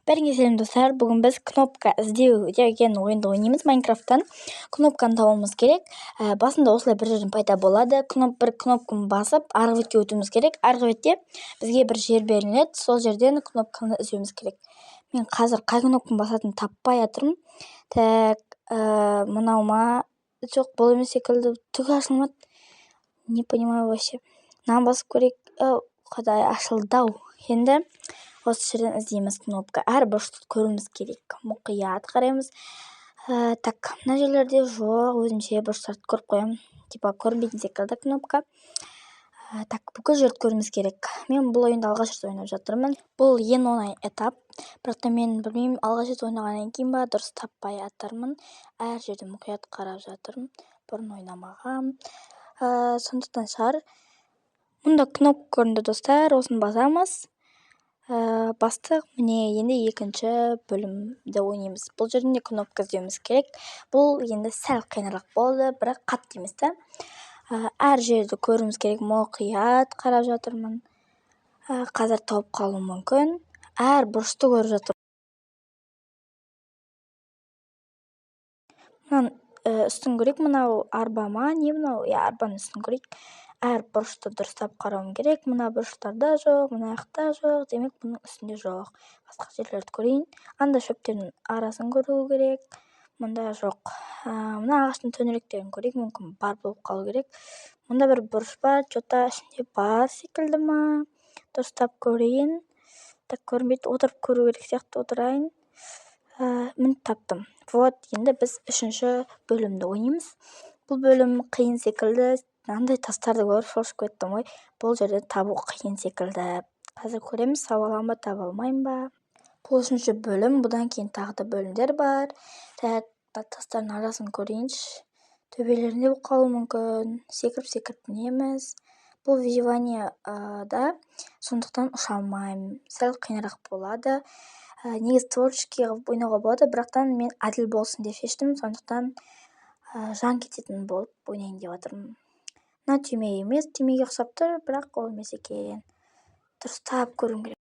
Бәріңе сәлем достар. Бүгін біз кнопка іздеу деген ойынды ойнаймыз Майнкрафттан. Кнопканы табуымыз керек. Басында осылай бір жерден пайда болады. Бір кнопканы басып, арғы бетке өтуіміз керек. Арғы бетте бізге бір жер беріледі. Сол жерден кнопканы іздеуіміз керек. Мен қазір қай кнопканы басатынын таппай жатырмын. Мынау ма? Жоқ, бұл емес секілді. Түк ашылмады. Не понимаю вообще. Мынаны басып көрейік. Құдай, ашылды-ау. Енді осы жерден іздейміз кнопка. Әр бұрышты көруіміз керек. Мұқият қараймыз. Мына жерлерде жоқ, өзімше бұрыштарды көріп қоямын. Типа көрінбейтін секілді кнопка. Бүкіл жерді көруіміз керек. Мен бұл ойынды алғаш рет ойнап жатырмын. Бұл ең оңай этап. Бірақ та мен білмеймін, алғаш рет ойнағаннан кейін ба дұрыс таппай жатырмын. Әр жерде мұқият қарап жатырмын. Бұрын ойнамағам. Сондықтан шығар. Мұнда кнопка көрінді достар, осыны басамыз. Бастық, міне енді екінші бөлімді ойнаймыз. Бұл жерден де кнопка іздеуіміз керек. Бұл енді сәл қиынырақ болды, бірақ қатты емес та. Әр жерді көруіміз керек, мұқият қарап жатырмын. Қазір тауып қалуым мүмкін. Әр бұрышты көріп жатырмын. Мынаны үстін көрейік, мынау арба ма, не мынау? Арбаның үстін көрейік. Әр бұрышты дұрыстап қарауым керек. Мына бұрыштарда жоқ, мына жақта жоқ, демек бұның үстінде жоқ. Басқа жерлерді көрейін. Анда шөптердің арасын көру керек. Мұнда жоқ. Мына ағаштың төңіректерін көрейік, мүмкін бар болып қалу керек. Мұнда бір бұрыш бар, жота ішінде бар секілді ма? Дұрыстап көрейін. Көрінбейді, отырып көру керек сияқты, отырайын. Мін таптым. Вот, енді біз үшінші бөлімді ойнаймыз. Бұл бөлім қиын секілді. Андай тастарды көріп шошып кеттім ғой. Бұл жерде табу қиын секілді. Қазір көреміз, таба аламын ба, таба алмаймын ба. Бұл үшінші бөлім, бұдан кейін тағы да бөлімдер бар. Тастардың арасын көрейінші. Төбелерінде болып қалуы мүмкін. Секіріп мінеміз. Бұл выживанияда, сондықтан ұша алмаймын. Сәл қиынырақ болады. Негізі творческий ойнауға болады, бірақтан мен әділ болсын деп шештім. Сондықтан жан кететін болып ойнайын деп жатырмын. Мына түйме емес, түймеге ұқсап тұр, бірақ ол емес екен. Дұрыстап көруім керек.